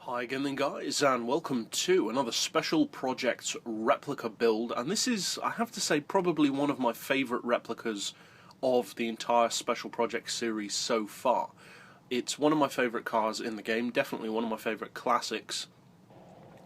Hi again then guys, and welcome to another special project replica build, and this is, I have to say, probably one of my favourite replicas of the entire special project series so far. It's one of my favourite cars in the game, definitely one of my favourite classics,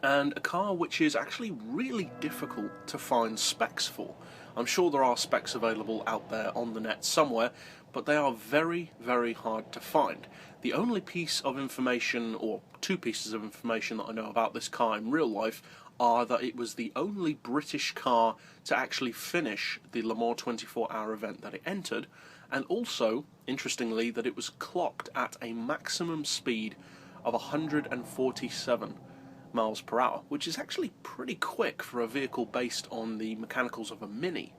and a car which is actually really difficult to find specs for. I'm sure there are specs available out there on the net somewhere, but they are very, very hard to find. The only piece of information, or two pieces of information that I know about this car in real life, are that it was the only British car to actually finish the Le Mans 24-hour event that it entered, and also, interestingly, that it was clocked at a maximum speed of 147 miles per hour, which is actually pretty quick for a vehicle based on the mechanicals of a Mini.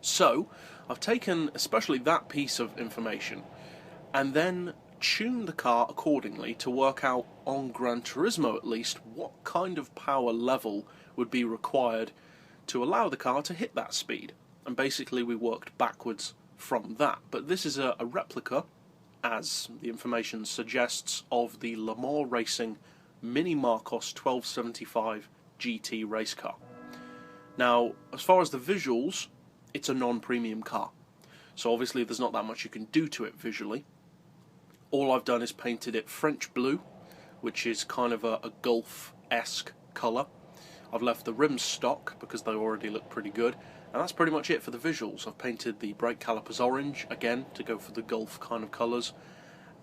So, I've taken especially that piece of information and then tuned the car accordingly to work out, on Gran Turismo at least, what kind of power level would be required to allow the car to hit that speed. And basically we worked backwards from that. But this is a replica, as the information suggests, of the Le Mans Racing Mini Marcos 1275 GT race car. Now, as far as the visuals, it's a non-premium car, so obviously there's not that much you can do to it visually. All I've done is painted it French blue, which is kind of a Gulf-esque colour. I've left the rims stock because they already look pretty good, and that's pretty much it for the visuals. I've painted the brake calipers orange, again, to go for the Gulf kind of colours.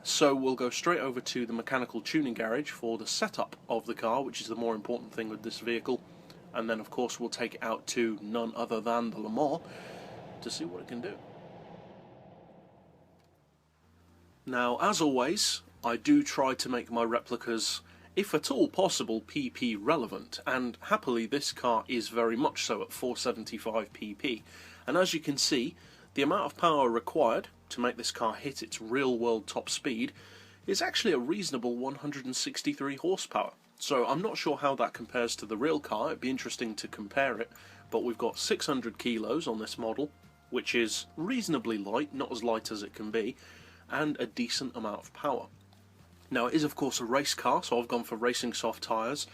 So we'll go straight over to the mechanical tuning garage for the setup of the car, which is the more important thing with this vehicle. And then of course we'll take it out to none other than the Le Mans to see what it can do. Now, as always, I do try to make my replicas, if at all possible, PP relevant, and happily this car is very much so at 475 PP. And as you can see, the amount of power required to make this car hit its real-world top speed is actually a reasonable 163 horsepower. So I'm not sure how that compares to the real car. It'd be interesting to compare it, but we've got 600 kilos on this model, which is reasonably light, not as light as it can be, and a decent amount of power. Now, it is of course a race car, so I've gone for racing soft tyres.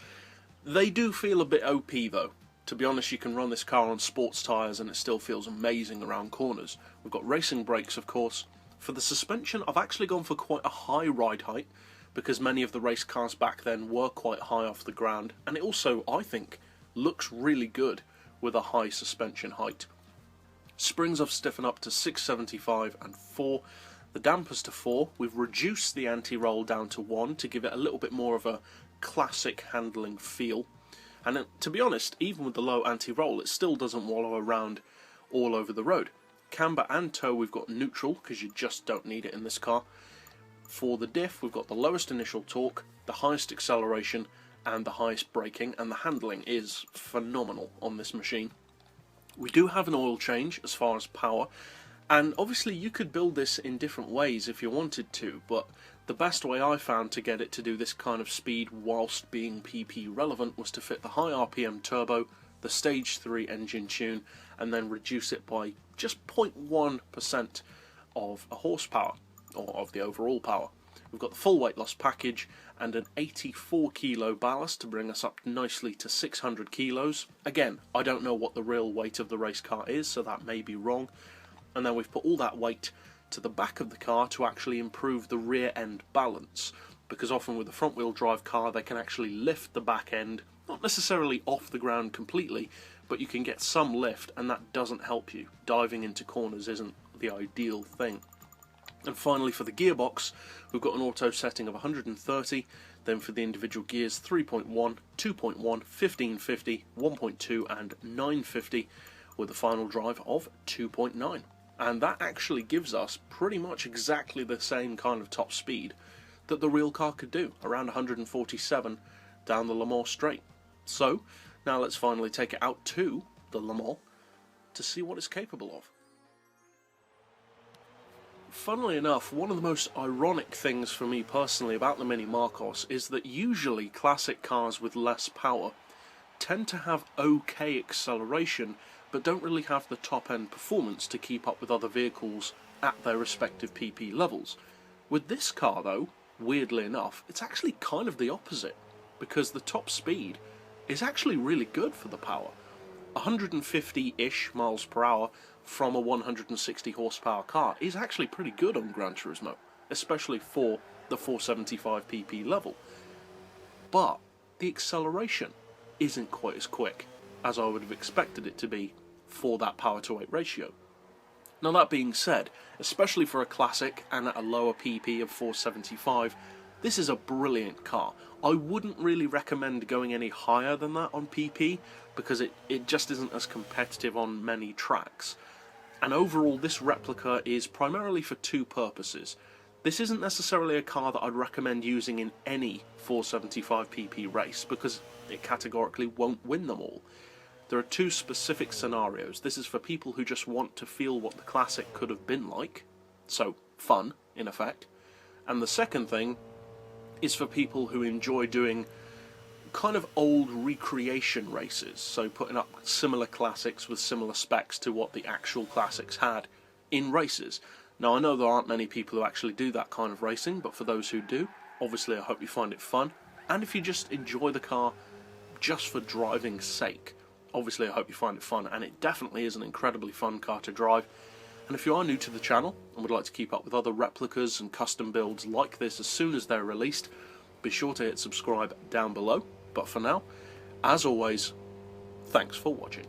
They do feel a bit OP though. To be honest, you can run this car on sports tyres and it still feels amazing around corners. We've got racing brakes, of course. For the suspension, I've actually gone for quite a high ride height, because many of the race cars back then were quite high off the ground, and it also, I think, looks really good with a high suspension height. Springs I've stiffened up to 675 and 4, the dampers to 4. We've reduced the anti-roll down to 1 to give it a little bit more of a classic handling feel. And to be honest, even with the low anti-roll, it still doesn't wallow around all over the road. Camber and tow we've got neutral, because you just don't need it in this car. For the diff, we've got the lowest initial torque, the highest acceleration, and the highest braking, and the handling is phenomenal on this machine. We do have an oil change as far as power, and obviously you could build this in different ways if you wanted to, but the best way I found to get it to do this kind of speed whilst being PP relevant was to fit the high RPM turbo, the stage 3 engine tune, and then reduce it by just 0.1% of a horsepower, or of the overall power. We've got the full weight loss package and an 84 kilo ballast to bring us up nicely to 600 kilos. Again, I don't know what the real weight of the race car is, so that may be wrong. And then we've put all that weight to the back of the car to actually improve the rear end balance, because often with a front wheel drive car they can actually lift the back end, not necessarily off the ground completely, but you can get some lift, and that doesn't help you. Diving into corners isn't the ideal thing. And finally, for the gearbox, we've got an auto setting of 130, then for the individual gears 3.1, 2.1, 1550, 1.2 and 950, with a final drive of 2.9. And that actually gives us pretty much exactly the same kind of top speed that the real car could do, around 147 down the Le Mans straight. So, now let's finally take it out to the Le Mans to see what it's capable of. Funnily enough, one of the most ironic things for me personally about the Mini Marcos is that usually classic cars with less power tend to have okay acceleration, but don't really have the top end performance to keep up with other vehicles at their respective PP levels. With this car though, weirdly enough, it's actually kind of the opposite, because the top speed is actually really good for the power. 150-ish miles per hour from a 160 horsepower car is actually pretty good on Gran Turismo, especially for the 475 pp level. But the acceleration isn't quite as quick as I would have expected it to be for that power to weight ratio. Now, that being said, especially for a classic and at a lower PP of 475, this is a brilliant car. I wouldn't really recommend going any higher than that on PP, because it just isn't as competitive on many tracks. And overall, this replica is primarily for two purposes. This isn't necessarily a car that I'd recommend using in any 475 pp race, because it categorically won't win them all. There are two specific scenarios. This is for people who just want to feel what the classic could have been like, so fun, in effect. And the second thing is for people who enjoy doing kind of old recreation races, so putting up similar classics with similar specs to what the actual classics had in races. Now, I know there aren't many people who actually do that kind of racing, but for those who do, obviously I hope you find it fun. And if you just enjoy the car just for driving's sake, obviously I hope you find it fun, and it definitely is an incredibly fun car to drive. And if you are new to the channel and would like to keep up with other replicas and custom builds like this as soon as they're released, be sure to hit subscribe down below. But for now, as always, thanks for watching.